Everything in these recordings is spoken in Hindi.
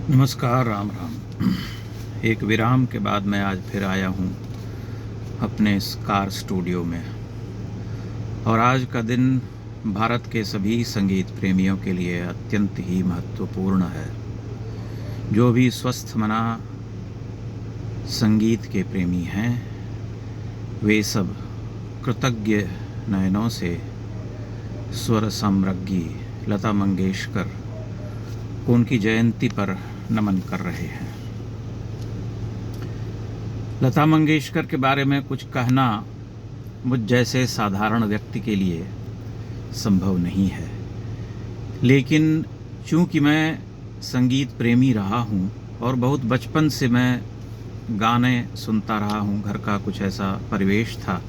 नमस्कार, राम राम। एक विराम के बाद मैं आज फिर आया हूँ अपने इस कार स्टूडियो में। और आज का दिन भारत के सभी संगीत प्रेमियों के लिए अत्यंत ही महत्वपूर्ण है। जो भी स्वस्थ मना संगीत के प्रेमी हैं वे सब कृतज्ञ नयनों से स्वर साम्राज्ञी लता मंगेशकर को उनकी जयंती पर नमन कर रहे हैं। लता मंगेशकर के बारे में कुछ कहना मुझ जैसे साधारण व्यक्ति के लिए संभव नहीं है, लेकिन चूंकि मैं संगीत प्रेमी रहा हूं और बहुत बचपन से मैं गाने सुनता रहा हूं, घर का कुछ ऐसा परिवेश था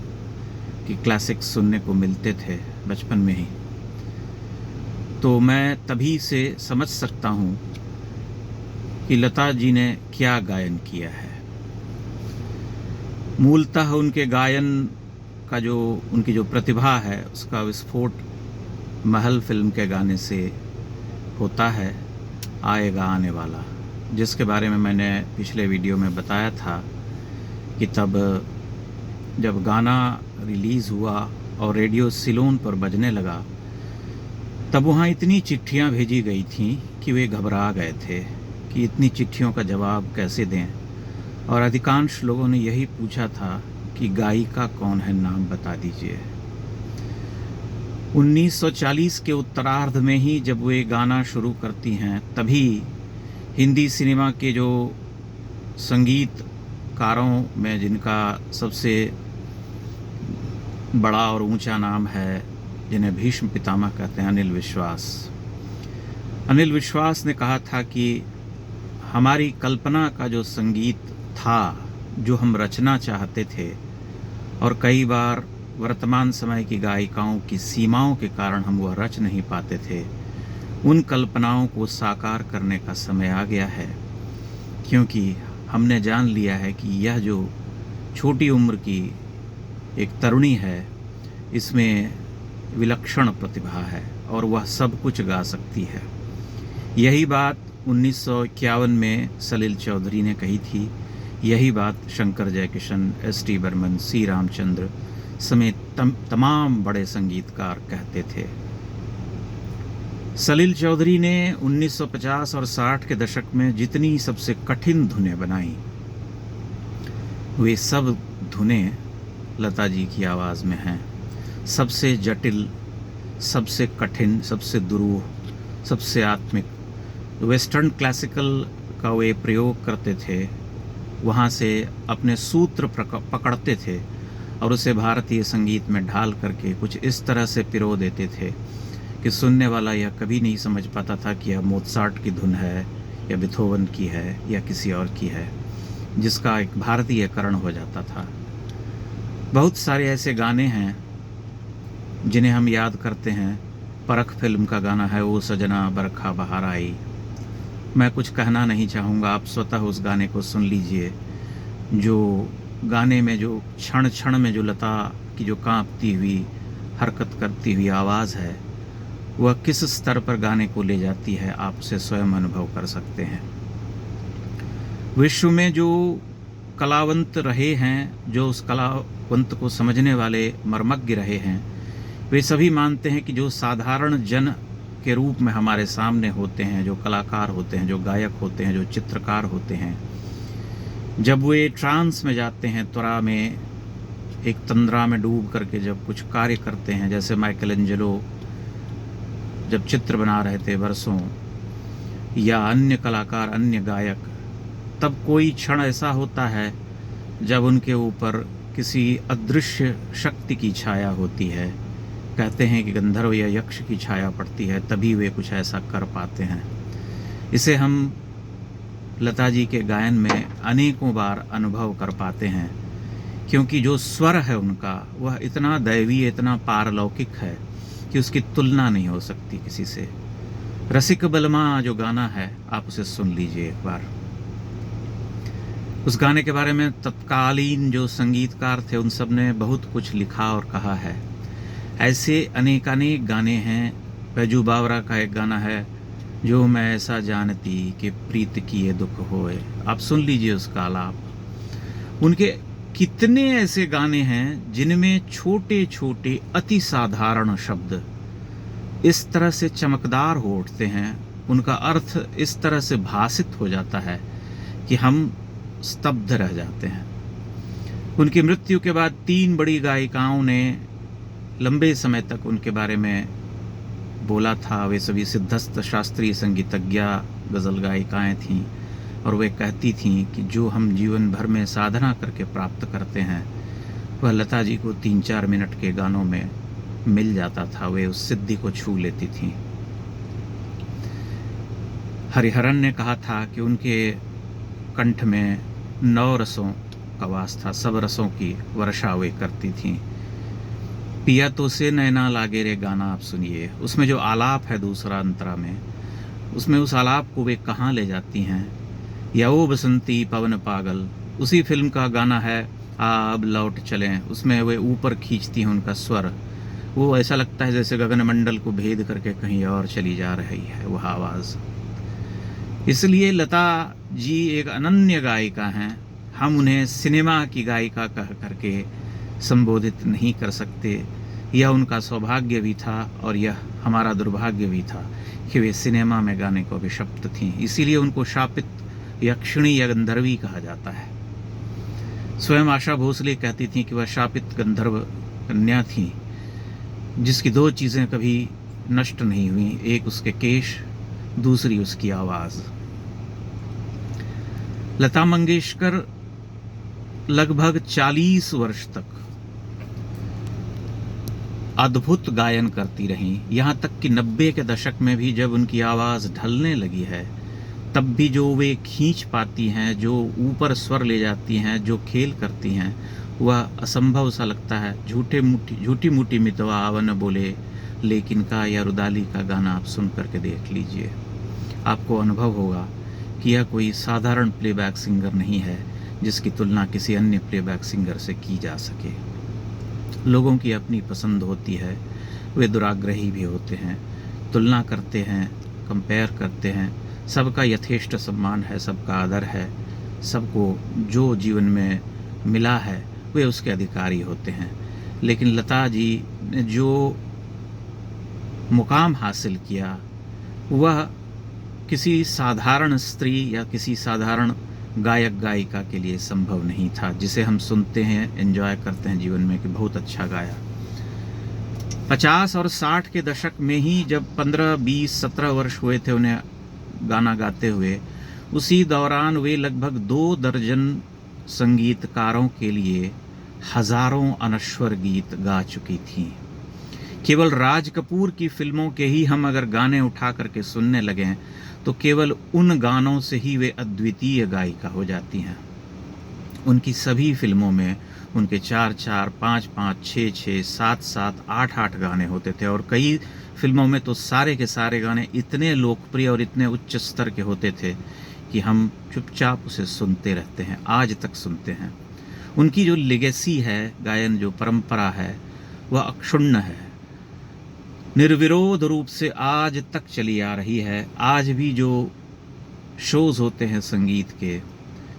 कि क्लासिक्स सुनने को मिलते थे बचपन में ही, तो मैं तभी से समझ सकता हूं कि लता जी ने क्या गायन किया है। मूलतः उनके गायन का उनकी जो प्रतिभा है उसका विस्फोट महल फिल्म के गाने से होता है, आएगा आने वाला, जिसके बारे में मैंने पिछले वीडियो में बताया था कि तब जब गाना रिलीज़ हुआ और रेडियो सिलोन पर बजने लगा तब वहाँ इतनी चिट्ठियाँ भेजी गई थीं कि वे घबरा गए थे कि इतनी चिट्ठियों का जवाब कैसे दें, और अधिकांश लोगों ने यही पूछा था कि गायिका कौन है, नाम बता दीजिए। 1940 के उत्तरार्ध में ही जब वे गाना शुरू करती हैं तभी हिंदी सिनेमा के जो संगीतकारों में जिनका सबसे बड़ा और ऊंचा नाम है, जिन्हें भीष्म पितामह कहते हैं, अनिल विश्वास ने कहा था कि हमारी कल्पना का जो संगीत था, जो हम रचना चाहते थे, और कई बार वर्तमान समय की गायिकाओं की सीमाओं के कारण हम वह रच नहीं पाते थे, उन कल्पनाओं को साकार करने का समय आ गया है। क्योंकि हमने जान लिया है कि यह जो छोटी उम्र की एक तरुणी है, इसमें विलक्षण प्रतिभा है और वह सब कुछ गा सकती है। यही बात 1951 में सलील चौधरी ने कही थी, यही बात शंकर जयकिशन, एस.टी. बर्मन, सी. रामचंद्र समेत तमाम बड़े संगीतकार कहते थे। सलील चौधरी ने 1950 और 60 के दशक में जितनी सबसे कठिन धुनें बनाई, वे सब धुनें लता जी की आवाज़ में हैं। सबसे जटिल, सबसे कठिन, सबसे दुरूह, सबसे आत्मिक वेस्टर्न क्लासिकल का वे प्रयोग करते थे, वहाँ से अपने सूत्र पकड़ते थे और उसे भारतीय संगीत में ढाल करके कुछ इस तरह से पिरो देते थे कि सुनने वाला यह कभी नहीं समझ पाता था कि यह मोत्सार्ट की धुन है या बिथोवन की है या किसी और की है, जिसका एक भारतीयकरण हो जाता था। बहुत सारे ऐसे गाने हैं जिन्हें हम याद करते हैं। परख फिल्म का गाना है, ओ सजना बरखा बहार आई। मैं कुछ कहना नहीं चाहूँगा, आप स्वतः उस गाने को सुन लीजिए। जो गाने में जो क्षण क्षण में जो लता की जो कांपती हुई, हरकत करती हुई आवाज़ है, वह किस स्तर पर गाने को ले जाती है, आप उसे स्वयं अनुभव कर सकते हैं। विश्व में जो कलावंत रहे हैं, जो उस कलावंत को समझने वाले मर्मज्ञ रहे हैं, वे सभी मानते हैं कि जो साधारण जन के रूप में हमारे सामने होते हैं, जो कलाकार होते हैं, जो गायक होते हैं, जो चित्रकार होते हैं, जब वे ट्रांस में जाते हैं, त्वरा में, एक तंद्रा में डूब करके जब कुछ कार्य करते हैं, जैसे माइकल एंजेलो जब चित्र बना रहे थे वर्षों, या अन्य कलाकार, अन्य गायक, तब कोई क्षण ऐसा होता है जब उनके ऊपर किसी अदृश्य शक्ति की छाया होती है। कहते हैं कि गंधर्व या यक्ष की छाया पड़ती है, तभी वे कुछ ऐसा कर पाते हैं। इसे हम लता जी के गायन में अनेकों बार अनुभव कर पाते हैं, क्योंकि जो स्वर है उनका वह इतना दैवीय, इतना पारलौकिक है कि उसकी तुलना नहीं हो सकती किसी से। रसिक बलमा जो गाना है, आप उसे सुन लीजिए एक बार। उस गाने के बारे में तत्कालीन जो संगीतकार थे उन सब ने बहुत कुछ लिखा और कहा है। ऐसे अनेकानेक गाने हैं। बैजू बावरा का एक गाना है, जो मैं ऐसा जानती कि प्रीत किए दुख होए। आप सुन लीजिए उसका आलाप। उनके कितने ऐसे गाने हैं जिनमें छोटे छोटे अति साधारण शब्द इस तरह से चमकदार हो उठते हैं, उनका अर्थ इस तरह से भासित हो जाता है कि हम स्तब्ध रह जाते हैं। उनकी मृत्यु के बाद 3 बड़ी गायिकाओं ने लंबे समय तक उनके बारे में बोला था। वे सभी सिद्धस्थ शास्त्रीय संगीतज्ञा गज़ल गायिकाएं थीं और वे कहती थीं कि जो हम जीवन भर में साधना करके प्राप्त करते हैं वह लता जी को 3-4 मिनट के गानों में मिल जाता था। वे उस सिद्धि को छू लेती थीं। हरिहरन ने कहा था कि उनके कंठ में 9 रसों का वास था, सब रसों की वर्षा वे करती थीं। पिया तो से नैना लागे रे गाना आप सुनिए, उसमें जो आलाप है दूसरा अंतरा में, उसमें उस आलाप को वे कहाँ ले जाती हैं। या वो बसंती पवन पागल, उसी फिल्म का गाना है अब लौट चलें, उसमें वे ऊपर खींचती हैं उनका स्वर। वो ऐसा लगता है जैसे गगनमंडल को भेद करके कहीं और चली जा रही है वह आवाज़। इसलिए लता जी एक अनन्य गायिका हैं। हम उन्हें सिनेमा की गायिका कह करके संबोधित नहीं कर सकते। यह उनका सौभाग्य भी था और यह हमारा दुर्भाग्य भी था कि वे सिनेमा में गाने को अभिशप्त थीं। इसीलिए उनको शापित यक्षिणी या गंधर्वी कहा जाता है। स्वयं आशा भोसले कहती थीं कि वह शापित गंधर्व कन्या थी जिसकी 2 चीज़ें कभी नष्ट नहीं हुई, एक उसके केश, दूसरी उसकी आवाज़। लता मंगेशकर लगभग 40 वर्ष तक अद्भुत गायन करती रहीं, यहाँ तक कि 90 के दशक में भी जब उनकी आवाज़ ढलने लगी है तब भी जो वे खींच पाती हैं, जो ऊपर स्वर ले जाती हैं, जो खेल करती हैं, वह असंभव सा लगता है। झूठी मूठी मितवा आवन बोले लेकिन का या रुदाली का गाना आप सुन करके देख लीजिए, आपको अनुभव होगा कि यह कोई साधारण प्लेबैक सिंगर नहीं है जिसकी तुलना किसी अन्य प्लेबैक सिंगर से की जा सके। लोगों की अपनी पसंद होती है, वे दुराग्रही भी होते हैं, तुलना करते हैं, कंपेयर करते हैं। सबका यथेष्ट सम्मान है, सबका आदर है, सबको जो जीवन में मिला है वे उसके अधिकारी होते हैं। लेकिन लता जी ने जो मुकाम हासिल किया वह किसी साधारण स्त्री या किसी साधारण गायक गायिका के लिए संभव नहीं था, जिसे हम सुनते हैं, एंजॉय करते हैं जीवन में कि बहुत अच्छा गाया। 50 और 60 के दशक में ही जब 15, 20, 17 वर्ष हुए थे उन्हें गाना गाते हुए, उसी दौरान वे लगभग 2 दर्जन संगीतकारों के लिए हजारों अनश्वर गीत गा चुकी थीं। केवल राज कपूर की फिल्मों के ही हम अगर गाने उठा करके सुनने लगें तो केवल उन गानों से ही वे अद्वितीय गायिका हो जाती हैं। उनकी सभी फिल्मों में उनके 4-4, 5-5, 6-6, 7-7, 8-8 गाने होते थे और कई फिल्मों में तो सारे के सारे गाने इतने लोकप्रिय और इतने उच्च स्तर के होते थे कि हम चुपचाप उसे सुनते रहते हैं, आज तक सुनते हैं। उनकी जो लेगेसी है, गायन जो परंपरा है, वह अक्षुण्ण है, निर्विरोध रूप से आज तक चली आ रही है। आज भी जो शोज़ होते हैं संगीत के,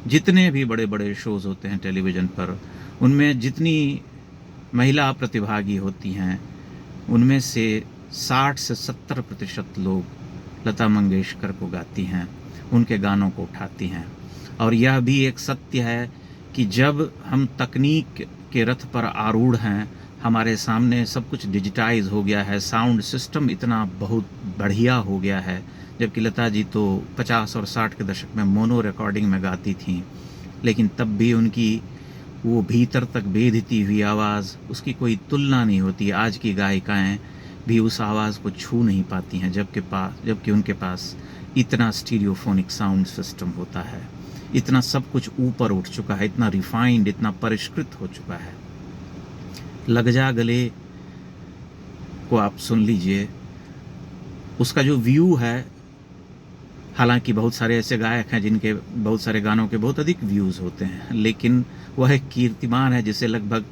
जितने भी बड़े बड़े शोज़ होते हैं टेलीविज़न पर, उनमें जितनी महिला प्रतिभागी होती हैं उनमें से 60 से 70% लोग लता मंगेशकर को गाती हैं, उनके गानों को उठाती हैं। और यह भी एक सत्य है कि जब हम तकनीक के रथ पर आरूढ़ हैं, हमारे सामने सब कुछ डिजिटाइज हो गया है, साउंड सिस्टम इतना बहुत बढ़िया हो गया है, जबकि लता जी तो 50 और 60 के दशक में मोनो रिकॉर्डिंग में गाती थीं, लेकिन तब भी उनकी वो भीतर तक बेधती हुई आवाज़, उसकी कोई तुलना नहीं होती। आज की गायिकाएं भी उस आवाज़ को छू नहीं पाती हैं, जबकि उनके पास इतना स्टीरियोफोनिक साउंड सिस्टम होता है, इतना सब कुछ ऊपर उठ चुका है, इतना रिफाइंड, इतना परिष्कृत हो चुका है। लग जा गले को आप सुन लीजिए, उसका जो व्यू है, हालांकि बहुत सारे ऐसे गायक हैं जिनके बहुत सारे गानों के बहुत अधिक व्यूज़ होते हैं, लेकिन वह एक कीर्तिमान है जिसे लगभग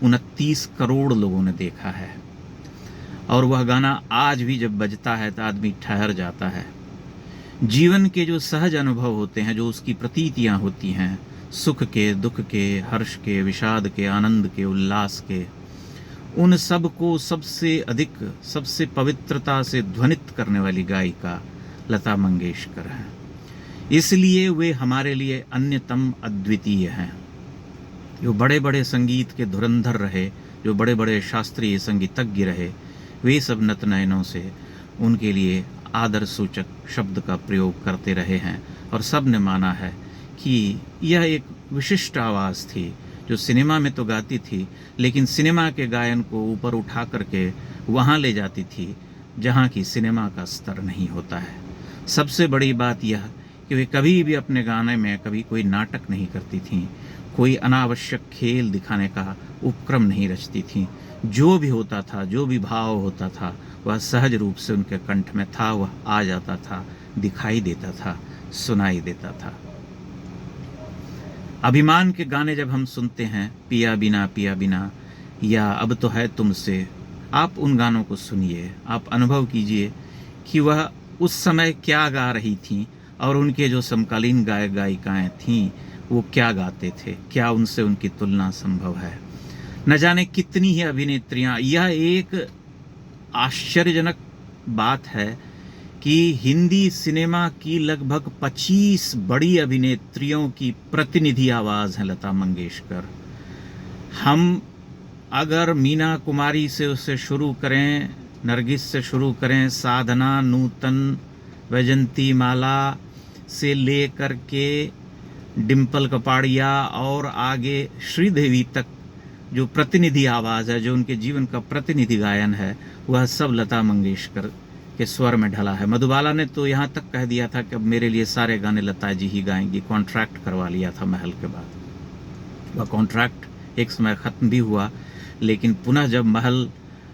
29 करोड़ लोगों ने देखा है। और वह गाना आज भी जब बजता है तो आदमी ठहर जाता है। जीवन के जो सहज अनुभव होते हैं, जो उसकी प्रतीतियाँ होती हैं, सुख के, दुख के, हर्ष के, विषाद के, आनंद के, उल्लास के, उन सब को सबसे अधिक, सबसे पवित्रता से ध्वनित करने वाली गायिका लता मंगेशकर हैं। इसलिए वे हमारे लिए अन्यतम, अद्वितीय हैं। जो बड़े बड़े संगीत के धुरंधर रहे, जो बड़े बड़े शास्त्रीय संगीतज्ञ रहे, वे सब नतनयनों से उनके लिए आदर सूचक शब्द का प्रयोग करते रहे हैं, और सब ने माना है कि यह एक विशिष्ट आवाज़ थी जो सिनेमा में तो गाती थी, लेकिन सिनेमा के गायन को ऊपर उठा करके वहाँ ले जाती थी जहाँ की सिनेमा का स्तर नहीं होता है। सबसे बड़ी बात यह कि वे कभी भी अपने गाने में कभी कोई नाटक नहीं करती थीं, कोई अनावश्यक खेल दिखाने का उपक्रम नहीं रचती थीं। जो भी होता था, जो भी भाव होता था, वह सहज रूप से उनके कंठ में था, वह आ जाता था, दिखाई देता था, सुनाई देता था। अभिमान के गाने जब हम सुनते हैं, पिया बिना या अब तो है तुमसे, आप उन गानों को सुनिए, आप अनुभव कीजिए कि वह उस समय क्या गा रही थीं और उनके जो समकालीन गायक गायिकाएं थीं वो क्या गाते थे, क्या उनसे उनकी तुलना संभव है। न जाने कितनी ही अभिनेत्रियां, यह एक आश्चर्यजनक बात है कि हिंदी सिनेमा की लगभग 25 बड़ी अभिनेत्रियों की प्रतिनिधि आवाज़ है लता मंगेशकर। हम अगर मीना कुमारी से उसे शुरू करें, नरगिस से शुरू करें, साधना, नूतन, वैजंती माला से लेकर के डिम्पल कपाड़िया और आगे श्रीदेवी तक, जो प्रतिनिधि आवाज़ है, जो उनके जीवन का प्रतिनिधि गायन है, वह सब लता मंगेशकर के स्वर में ढला है। मधुबाला ने तो यहाँ तक कह दिया था कि अब मेरे लिए सारे गाने लता जी ही गाएंगी, कॉन्ट्रैक्ट करवा लिया था महल के बाद। वह कॉन्ट्रैक्ट एक समय ख़त्म भी हुआ, लेकिन पुनः जब महल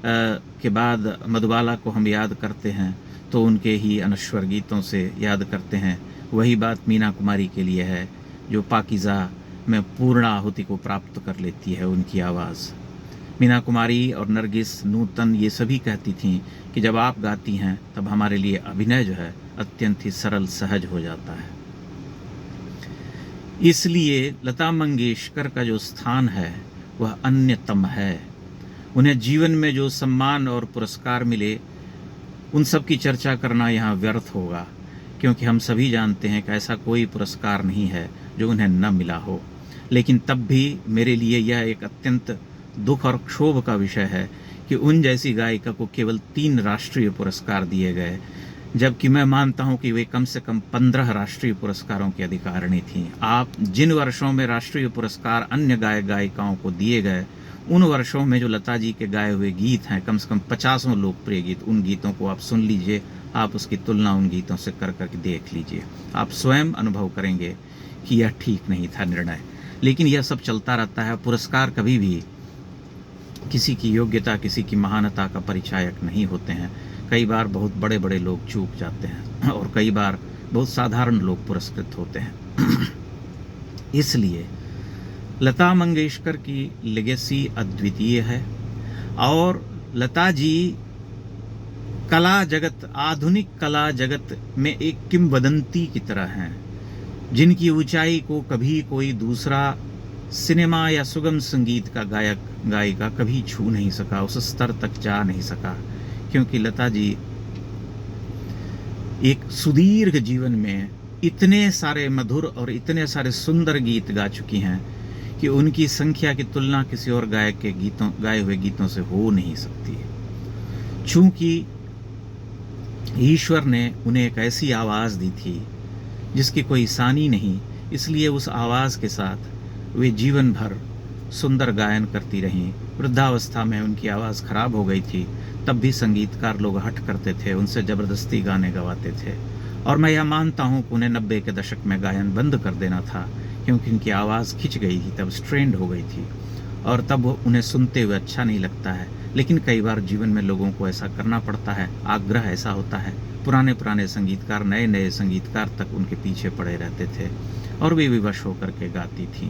के बाद मधुबाला को हम याद करते हैं तो उनके ही अनश्वर गीतों से याद करते हैं। वही बात मीना कुमारी के लिए है, जो पाकीज़ा में पूर्ण आहुति को प्राप्त कर लेती है उनकी आवाज़। मीना कुमारी और नरगिस, नूतन, ये सभी कहती थीं कि जब आप गाती हैं तब हमारे लिए अभिनय जो है अत्यंत ही सरल, सहज हो जाता है। इसलिए लता मंगेशकर का जो स्थान है वह अन्यतम है। उन्हें जीवन में जो सम्मान और पुरस्कार मिले, उन सब की चर्चा करना यहाँ व्यर्थ होगा, क्योंकि हम सभी जानते हैं कि ऐसा कोई पुरस्कार नहीं है जो उन्हें न मिला हो। लेकिन तब भी मेरे लिए यह एक अत्यंत दुख और क्षोभ का विषय है कि उन जैसी गायिका को केवल 3 राष्ट्रीय पुरस्कार दिए गए, जबकि मैं मानता हूं कि वे कम से कम 15 राष्ट्रीय पुरस्कारों की अधिकारिणी थीं। आप जिन वर्षों में राष्ट्रीय पुरस्कार अन्य गायक गायिकाओं को दिए गए, उन वर्षों में जो लता जी के गाए हुए गीत हैं, कम से कम 50 लोकप्रिय गीत, उन गीतों को आप सुन लीजिए, आप उसकी तुलना उन गीतों से कर करके देख लीजिए, आप स्वयं अनुभव करेंगे कि यह ठीक नहीं था निर्णय। लेकिन यह सब चलता रहता है। पुरस्कार कभी भी किसी की योग्यता, किसी की महानता का परिचायक नहीं होते हैं। कई बार बहुत बड़े बड़े लोग चूक जाते हैं और कई बार बहुत साधारण लोग पुरस्कृत होते हैं। इसलिए लता मंगेशकर की लेगेसी अद्वितीय है और लता जी कला जगत, आधुनिक कला जगत में एक किंवदंती की तरह हैं, जिनकी ऊंचाई को कभी कोई दूसरा सिनेमा या सुगम संगीत का गायक गायिका कभी छू नहीं सका, उस स्तर तक जा नहीं सका, क्योंकि लता जी एक सुदीर्घ जीवन में इतने सारे मधुर और इतने सारे सुंदर गीत गा चुकी हैं कि उनकी संख्या की तुलना किसी और गायक के गीतों, गाए हुए गीतों से हो नहीं सकती। चूंकि ईश्वर ने उन्हें एक ऐसी आवाज़ दी थी जिसकी कोई सानी नहीं, इसलिए उस आवाज़ के साथ वे जीवन भर सुंदर गायन करती रहीं। वृद्धावस्था में उनकी आवाज़ खराब हो गई थी, तब भी संगीतकार लोग हट करते थे, उनसे ज़बरदस्ती गाने गवाते थे। और मैं यह मानता हूँ कि उन्हें 90 के दशक में गायन बंद कर देना था, क्योंकि उनकी आवाज़ खिंच गई थी, तब स्ट्रेंड हो गई थी और तब उन्हें सुनते हुए अच्छा नहीं लगता है। लेकिन कई बार जीवन में लोगों को ऐसा करना पड़ता है, आग्रह ऐसा होता है। पुराने संगीतकार नए नए संगीतकार तक उनके पीछे पड़े रहते थे और वे विवश होकर के गाती थीं।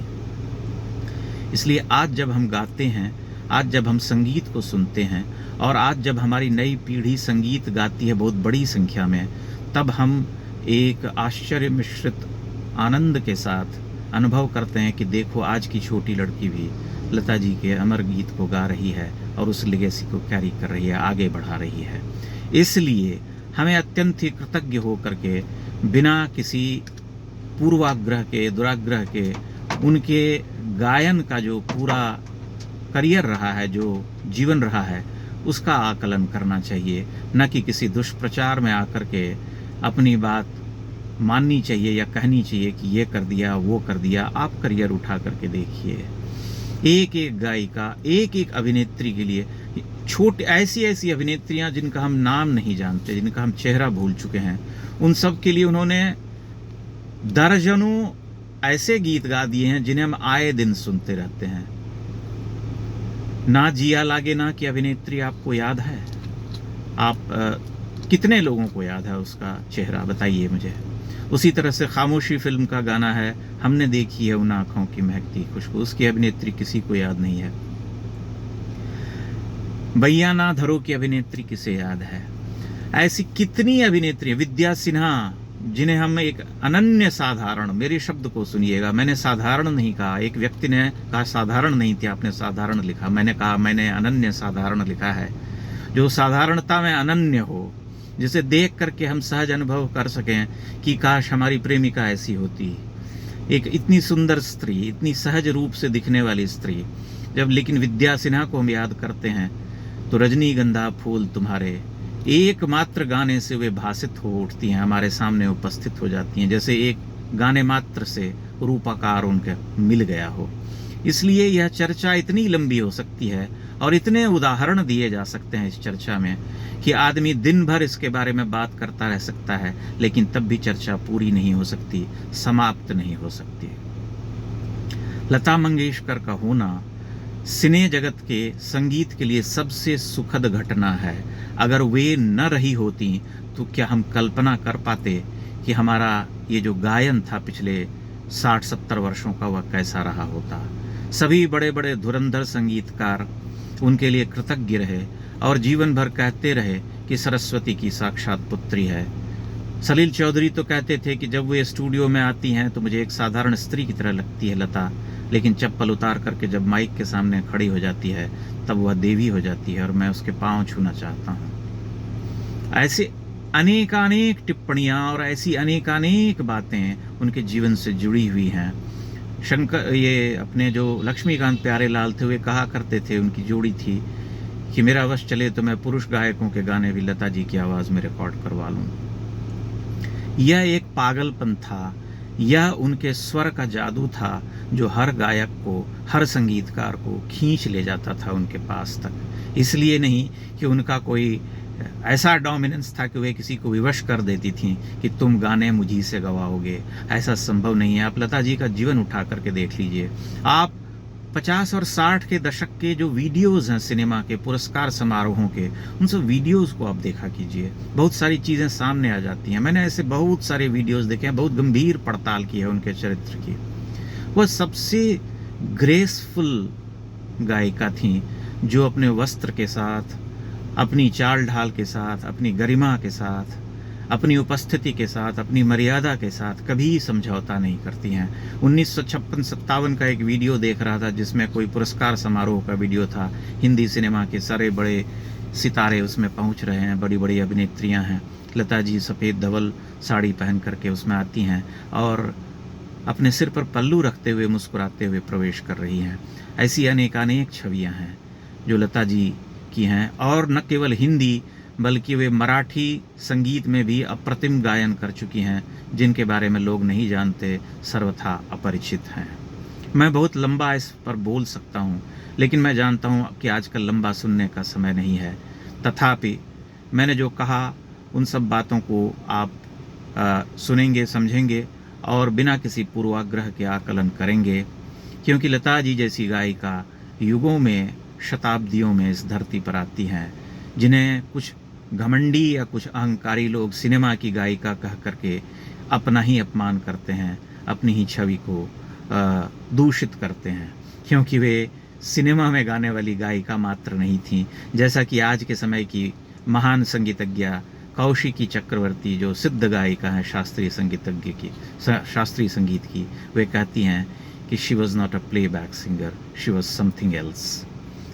इसलिए आज जब हम गाते हैं, आज जब हम संगीत को सुनते हैं और आज जब हमारी नई पीढ़ी संगीत गाती है बहुत बड़ी संख्या में, तब हम एक आश्चर्य मिश्रित आनंद के साथ अनुभव करते हैं कि देखो आज की छोटी लड़की भी लता जी के अमर गीत को गा रही है और उस लेगेसी को कैरी कर रही है, आगे बढ़ा रही है। इसलिए हमें अत्यंत ही कृतज्ञ हो करके बिना किसी पूर्वाग्रह के, दुराग्रह के, उनके गायन का जो पूरा करियर रहा है, जो जीवन रहा है, उसका आकलन करना चाहिए, न कि किसी दुष्प्रचार में आकर के अपनी बात माननी चाहिए या कहनी चाहिए कि ये कर दिया, वो कर दिया। आप करियर उठा करके देखिए, एक एक गायिका, एक एक अभिनेत्री के लिए, छोटी ऐसी ऐसी अभिनेत्रियां जिनका हम नाम नहीं जानते, जिनका हम चेहरा भूल चुके हैं, उन सब के लिए उन्होंने दर्जनों ऐसे गीत गा दिए हैं जिन्हें हम आए दिन सुनते रहते हैं। ना जिया लागे ना की अभिनेत्री आपको याद है? आप कितने लोगों को याद है उसका चेहरा, बताइए मुझे। उसी तरह से खामोशी फिल्म का गाना है, हमने देखी है उन आंखों की महकती खुशबू, उसकी अभिनेत्री किसी को याद नहीं है। भैया ना धरो की अभिनेत्री किसे याद है? ऐसी कितनी अभिनेत्री, विद्या सिन्हा, जिन्हें हम एक अनन्य साधारण, मेरे शब्द को सुनिएगा, मैंने साधारण नहीं कहा, एक व्यक्ति ने कहा साधारण नहीं थी, आपने साधारण लिखा, मैंने कहा मैंने अनन्य साधारण लिखा है। जो साधारणता में अनन्य हो, जिसे देख करके हम सहज अनुभव कर सकें कि काश हमारी प्रेमिका ऐसी होती। एक इतनी सुंदर स्त्री, इतनी सहज रूप से दिखने वाली स्त्री। जब लेकिन विद्या सिन्हा को हम याद करते हैं तो रजनीगंधा फूल तुम्हारे एकमात्र गाने से वे भासित हो उठती हैं, हमारे सामने उपस्थित हो जाती हैं, जैसे एक गाने मात्र से रूपाकार उनके मिल गया हो। इसलिए यह चर्चा इतनी लंबी हो सकती है और इतने उदाहरण दिए जा सकते हैं इस चर्चा में कि आदमी दिन भर इसके बारे में बात करता रह सकता है, लेकिन तब भी चर्चा पूरी नहीं हो सकती, समाप्त नहीं हो सकती। लता मंगेशकर का होना सिने जगत के संगीत के लिए सबसे सुखद घटना है। अगर वे न रही होती तो क्या हम कल्पना कर पाते कि हमारा ये जो गायन था पिछले 60-70 वर्षों का, वह कैसा रहा होता। सभी बड़े बड़े धुरंधर संगीतकार उनके लिए कृतज्ञ रहे और जीवन भर कहते रहे कि सरस्वती की साक्षात पुत्री है। सलील चौधरी तो कहते थे कि जब वे स्टूडियो में आती हैं तो मुझे एक साधारण स्त्री की तरह लगती है लता, लेकिन चप्पल उतार करके जब माइक के सामने खड़ी हो जाती है तब वह देवी हो जाती है और मैं उसके पांव छूना चाहता हूँ। ऐसे अनेकानेक टिप्पणियाँ और ऐसी अनेकानेक बातें उनके जीवन से जुड़ी हुई हैं। शंकर, ये अपने जो लक्ष्मीकांत प्यारेलाल थे, वे कहा करते थे, उनकी जोड़ी थी कि मेरा वश चले तो मैं पुरुष गायकों के गाने भी लता जी की आवाज़ में रिकॉर्ड करवा लूँ। यह एक पागलपन था, यह उनके स्वर का जादू था जो हर गायक को, हर संगीतकार को खींच ले जाता था उनके पास तक। इसलिए नहीं कि उनका कोई ऐसा डोमिनेंस था कि वे किसी को विवश कर देती थीं कि तुम गाने मुझी से गवाओगे, ऐसा संभव नहीं है। आप लता जी का जीवन उठा करके देख लीजिए। आप 50 और 60 के दशक के जो वीडियोज़ हैं सिनेमा के, पुरस्कार समारोहों के, उन सब वीडियोज़ को आप देखा कीजिए, बहुत सारी चीज़ें सामने आ जाती हैं। मैंने ऐसे बहुत सारे वीडियोज़ देखे हैं, बहुत गंभीर पड़ताल की है उनके चरित्र की। वह सबसे ग्रेसफुल गायिका थीं जो अपने वस्त्र के साथ, अपनी चाल ढाल के साथ, अपनी गरिमा के साथ, अपनी उपस्थिति के साथ, अपनी मर्यादा के साथ कभी समझौता नहीं करती हैं। 1956-57 का एक वीडियो देख रहा था जिसमें कोई पुरस्कार समारोह का वीडियो था। हिंदी सिनेमा के सारे बड़े सितारे उसमें पहुंच रहे हैं, बड़ी बड़ी अभिनेत्रियां हैं। लता जी सफ़ेद धवल साड़ी पहन करके उसमें आती हैं और अपने सिर पर पल्लू रखते हुए मुस्कुराते हुए प्रवेश कर रही हैं। ऐसी अनेकानेक छवियाँ हैं जो लता जी की हैं, और न केवल हिंदी बल्कि वे मराठी संगीत में भी अप्रतिम गायन कर चुकी हैं, जिनके बारे में लोग नहीं जानते, सर्वथा अपरिचित हैं। मैं बहुत लंबा इस पर बोल सकता हूँ, लेकिन मैं जानता हूँ कि आजकल लंबा सुनने का समय नहीं है। तथापि मैंने जो कहा उन सब बातों को आप सुनेंगे, समझेंगे और बिना किसी पूर्वाग्रह के आकलन करेंगे, क्योंकि लता जी जैसी गायिका युगों में, शताब्दियों में इस धरती पर आती हैं, जिन्हें कुछ घमंडी या कुछ अहंकारी लोग सिनेमा की गायिका कह करके अपना ही अपमान करते हैं, अपनी ही छवि को दूषित करते हैं, क्योंकि वे सिनेमा में गाने वाली गायिका मात्र नहीं थीं। जैसा कि आज के समय की महान संगीतज्ञा कौशिकी चक्रवर्ती जो सिद्ध गायिका हैं शास्त्रीय संगीत की, वे कहती हैं कि she was not a playback singer, she was something else.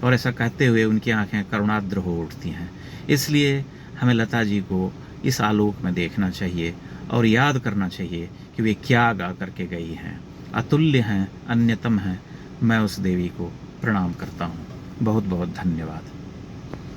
और ऐसा कहते हुए उनकी आंखें करुणाद्र हो उठती हैं। इसलिए हमें लता जी को इस आलोक में देखना चाहिए और याद करना चाहिए कि वे क्या गा करके गई हैं। अतुल्य हैं, अन्यतम हैं। मैं उस देवी को प्रणाम करता हूँ। बहुत बहुत धन्यवाद।